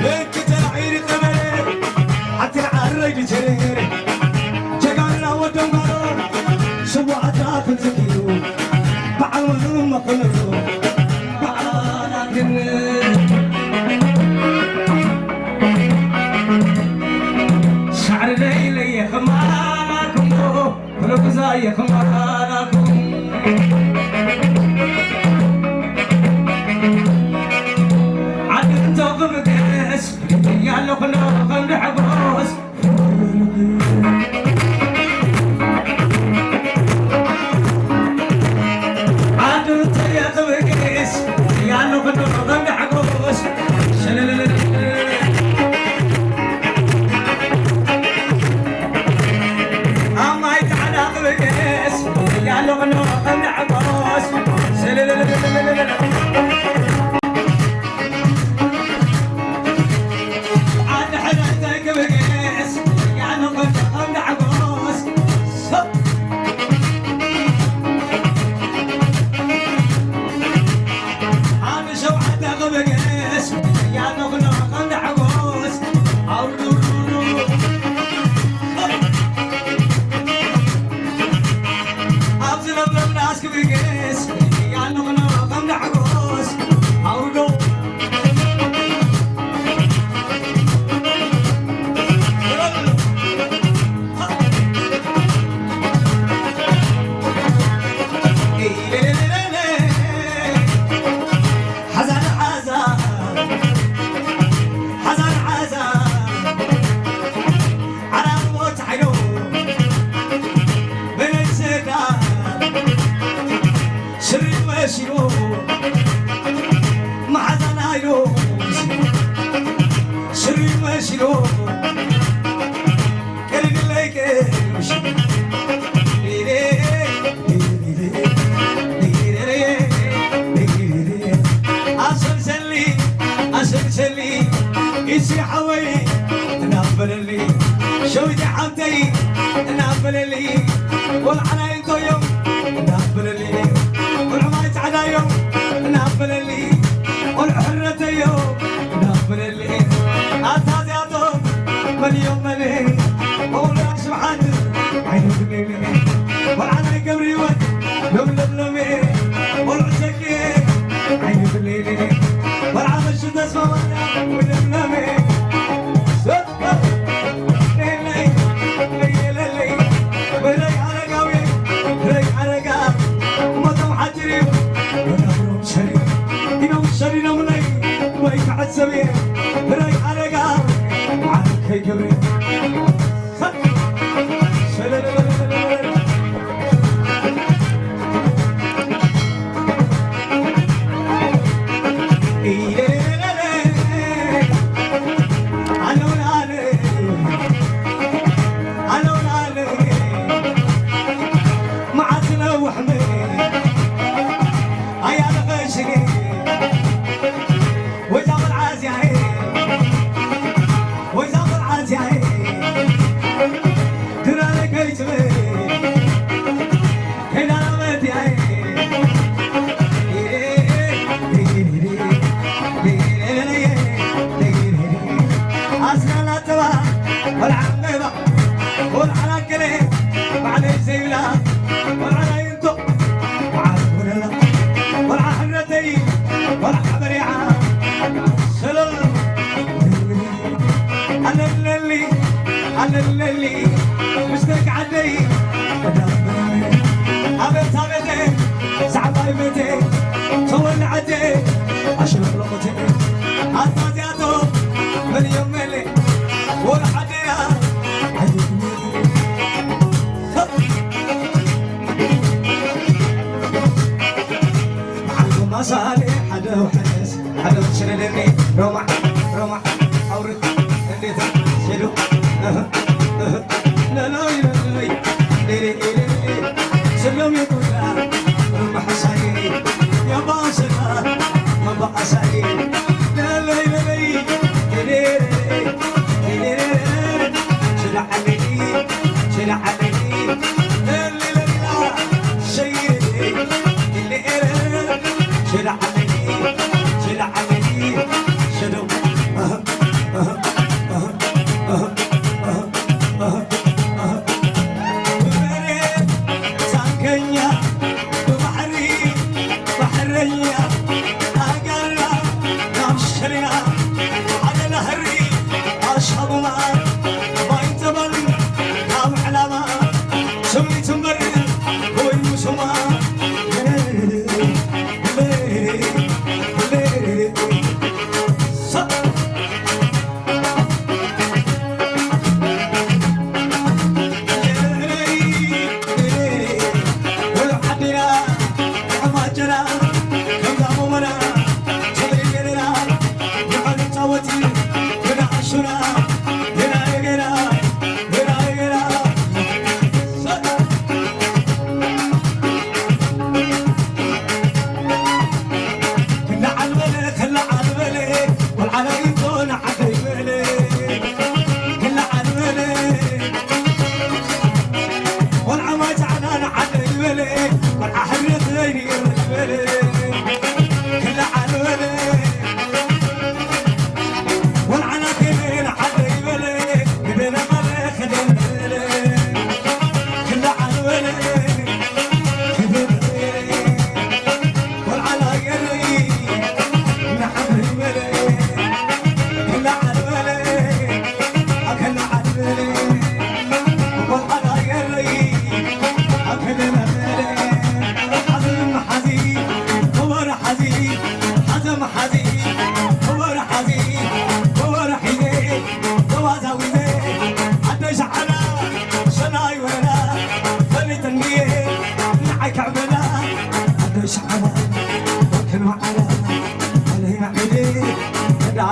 لك تلعير قمري حتى العرج تريري جاكانا ودمارو سوعتا فنزكيو بعلمهم مقلو بعلمهم شعر ليلي يخمانكم ونقزا يخمانكم عدن توقف قيس يالو خلوخن دحبوس عدن توقف قيس يالو خلوخن دحبوس أما يتعلق بقيس يالو خلوخن دحبوس شويتي حمتي نقبل لي والعنا انتو يوم نقبل لي والعمايت عنا يوم نقبل لي والحرة يوم نقبل لي أتازياتهم من يوم ملي وولا سبحانه عينو بليلي والعنا قبري ود يوم لبلمي والعسكي عينو بليلي والعنا الشد اسمه ولبلمي سبيل راي حرقة معك يا جبريل اللي مشتاق علي أبيت أبيتي زعباي بيتي صون عدي أشرب لقطي أطاطياتو من يوم اللي والحديا معكم مصالي حدا وحدس حدا وشللني رومع رومع أورد اللي تشيلو لا لا لا لا سلم يقول ما حسيني يا باسل ما بحسيني لا لا لا شل عليني شل عليني لا لا لا شيء شل عليني شل عليني شلو على نهري أشرب ماء ما ينتبل كام علامة سمي تنبر هو المسمى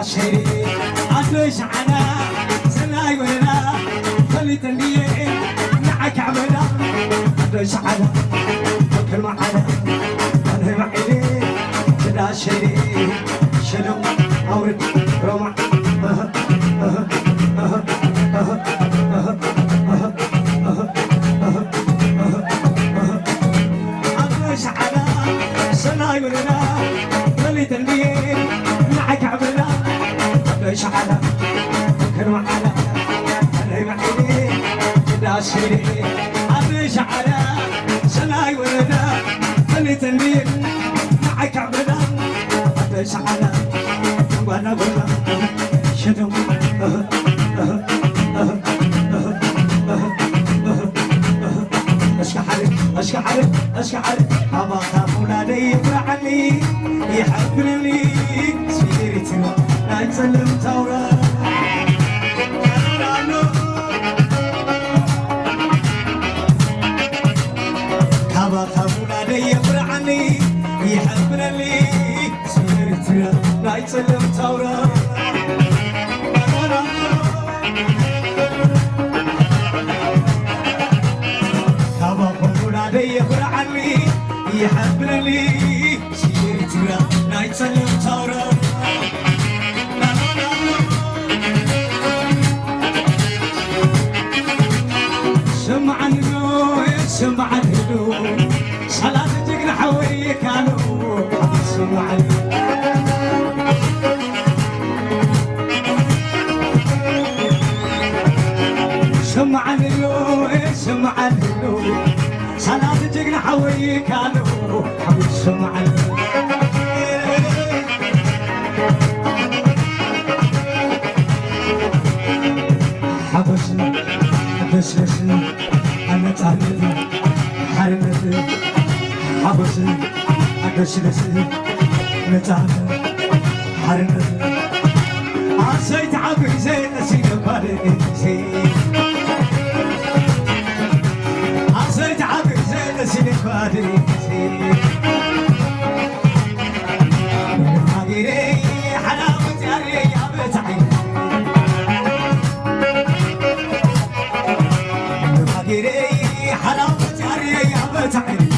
شيري عدوش عنا سلاي ولا خلي تنبيه معك عملا عدوش عنا وكل معنا انا معيني كدا شيري شنو اورد روما عدوش عنا سلاي ولا خلي تنبيه معك عملا عدوش على كل معنا أنا معيني كدا شيري عدوش على سلاي ولدا خلي تنبيه معك عبدا عدوش على وانا قلنا شنو اشكى حالي أبا خاف ولادي يفرعني يحبني سيرتنا لا يسلم تورا أبا خاف ولادي يفرعني يحبني سيرتنا لا يسلم تورا يفرعني يحبني سيرتنا لا يتسلم تورا سمع الهدوء سمع الهدوء صلاة تقنع حوي كانوا سمع سمع الهدوء سمع الهدوء صلاة تقنع حوي كانوا حوي سمع حبسني أنا تعلم حرمتي حبسني أدسني نتعلم حرمتي عصيت عبي زين أسيد بالي زين عصيت عبي زين أسيد بالي زين حقيري حلاوة يا بتعين حلاوة يا بتعين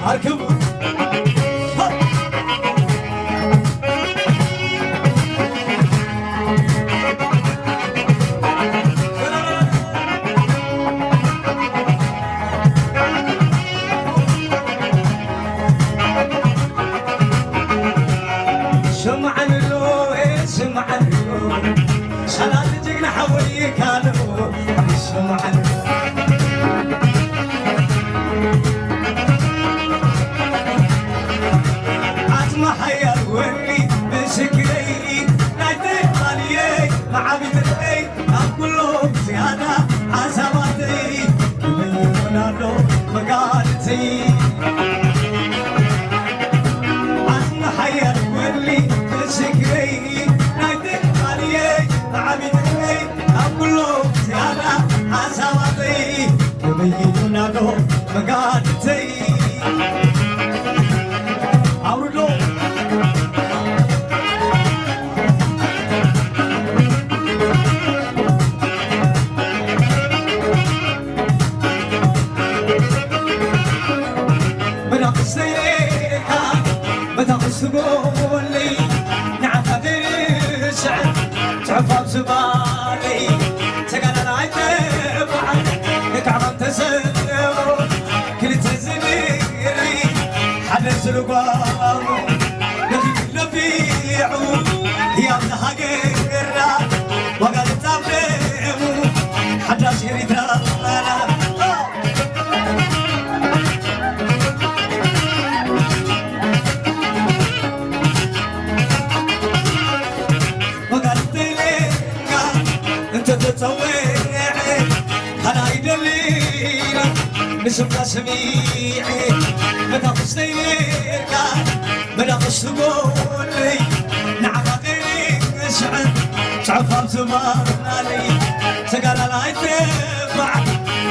أركب سمع اللو سمع اللو صلاة تقنع حوي كانوا سمع اللو تولي مسكري نايتي ماليي معابيتي أقولهم زيادة عزماتي منادو مقالتي أنا حيا تولي مسكري نايتي ماليي معابيتي أقولهم زيادة عزماتي منادو مقالتي تقولي نعم غير سعد تعفى بزبالي تقال انا عتبع لك عم تسلم كل تزميري حدا سلقام لفي لفيعو يا ابنها قرات وقال تابلمو حدا شيري ترانا نسمع سميعي متى قصديك متى قصدقولي نعم غيري سعد تعفى بزماني تقال لا يتبع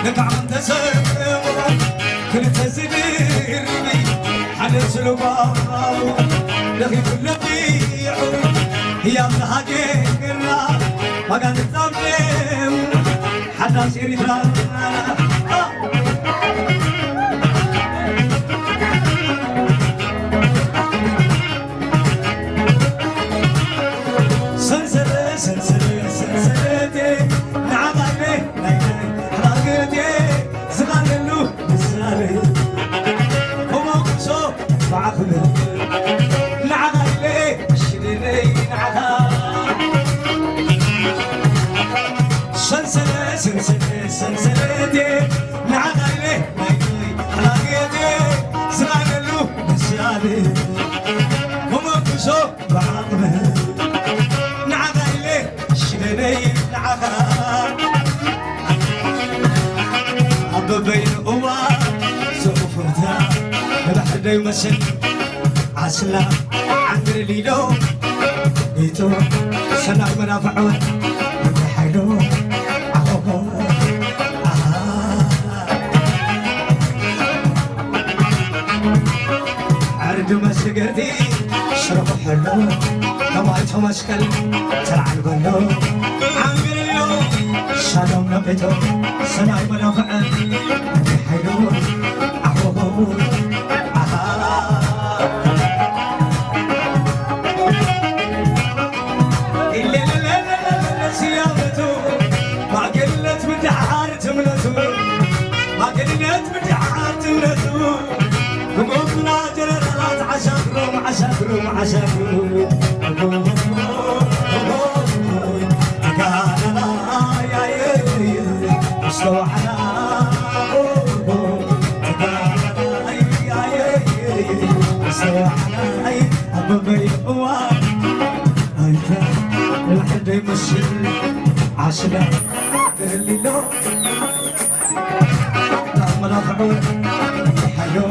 لك عم تسمع كل تزديرني حد سلوباو لغي كل بيعو يا ابنها قرا ما قال تظلم حدا سيري ترانا بين قوى سوفرتا لحد يمسك عسلا عند الليلو بيتو سنع منافعون حيلو عرض مسكتي شرب حلو لما يتمسكل تلعب بلو عند الليلو شالوم نبيتو سنع منافعون حلو عشاقرو قال يا مستوحنا مستوحنا أبوي هو أنت الحد يمشي عشنا اللي لو لا منافعون حلو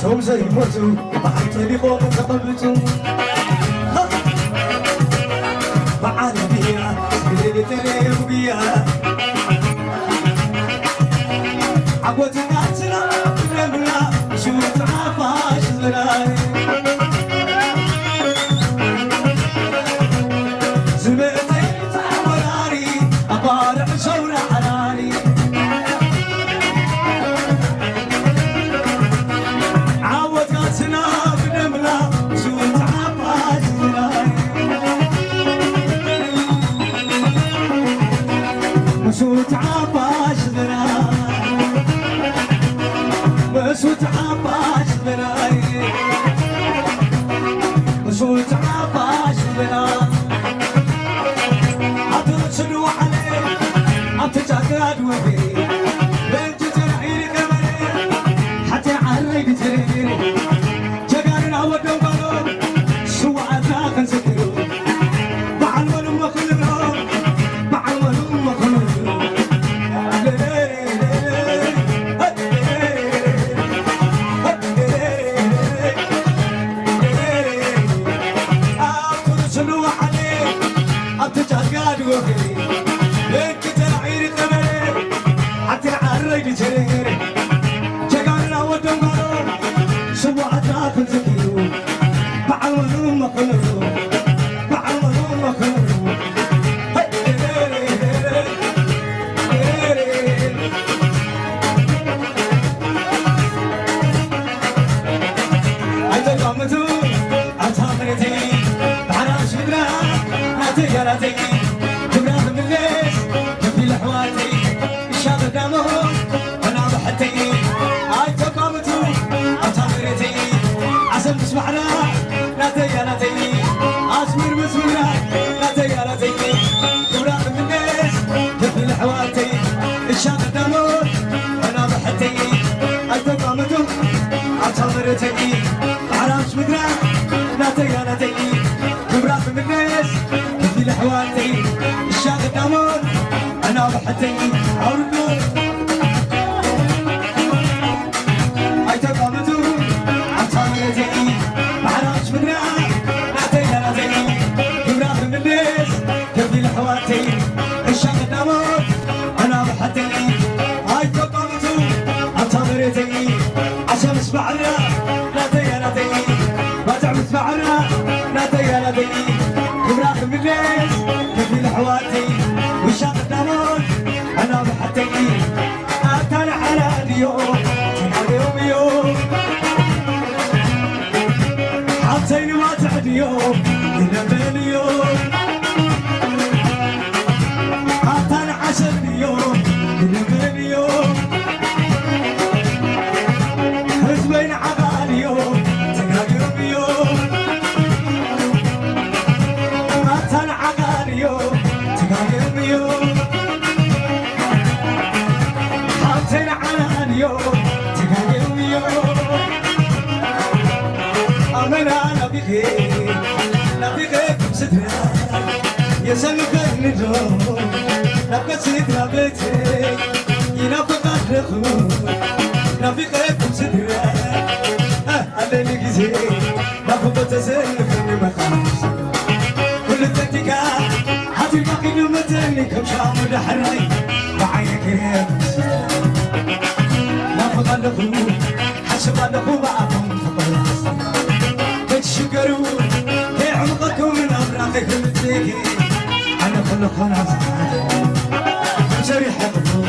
أهو زي موتو بعد تليفون تقبلتو بعد بيا اللي تليفو بيا عقوتنا تنا بلا شو تعافاش زراي زمتي تعوراري أبارع شورع حناني شو مسوت عباش بناي مسوت عباش بناي مسوت عباش بناي عطرسلو علي عطجاقاد وفي بنت ترعيني كمري حتى عري بتريني جاقارنا ودو قالوا سوى عذاق نسكرو بعلمنا مخلنا بعلمنا مخلنا عطرسلو علي عطجاقاد وفي بنت ترعيني كمري حتى عري بتريني جاقارنا ودو قالوا سوى عذاق نسكرو بعلمنا مخلنا بعلمنا مخلنا أتقامتو أتامرتي بعراش مدرا ناتياراتي تبراث من ليش تبي لحواتي الشاب قامو أنا بحتي أتقامتو أتامرتي عسل تسمعنا ناتياراتي أسمر مسمرا ناتياراتي تبراث من ليش تبي لحواتي الشاب قامو أنا بحتي أتقامتو أتامرتي عراش مدرا ناتياراتي تبراث من ليش تبي لحواتي الشاب قامو أنا بحتي أوردو أتقامتو أتامرتي عراش مدرا ناتياراتي تبراث من ليش تبي لحواتي الشاب قامو أنا بحتي أتقامتو أتامرتي عشان اسمعنا ناتياراتي ما تعمل اسمعنا ناتياراتي تبراث من ليش تبي لحواتي والشاب قامو أنا بحتي أتانا على اليوم اليوم يوم حاطيني ما تعد يوم ينبين يوم حاطانا 10 يوم ينبين يوم حزبين عقال يوم تقايم يوم حاطانا عقال يوم تقايم يوم حاطين على اليوم تقايم يوم أمنا نبيك سترا يسلك النجوم نبقى سترا بيتي ينبقى الرخوم نبيك سترا عليني جزي نبقى تسلك المخاص كل التكتيكا هاتي الباقي نمتني كم شام لحري بعينك يا نبقى الرخوم حسب الرخوم معكم فقط تشكروا في عمقكم من أبراقكم التيكي أنا كل خلاص شريح يقضوا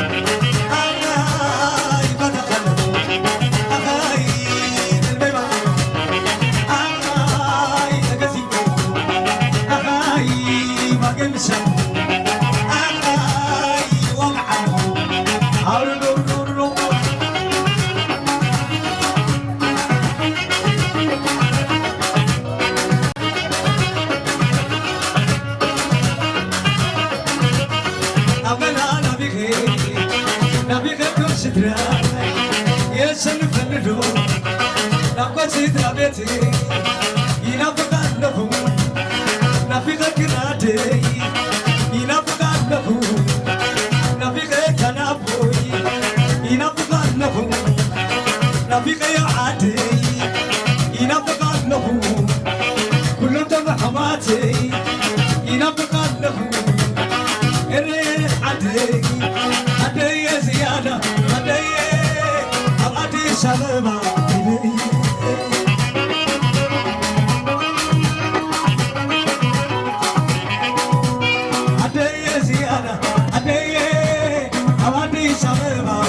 أخاي بتقلبوا أخاي البيبة أخاي تقسيكم أخاي ما قمشوا أخاي وقعوا أولو يسلك النجوم نبقى سترا بيتي ينبقى لهم نبقى كنادي ينبقى لهم نبقى كنابوي ينبقى لهم نبقى يعادي ينبقى لهم كلهم تبع حماتي ينبقى لهم الريح عدي عدي زيادة عدي سلامة عدي زيادة عدي سلامة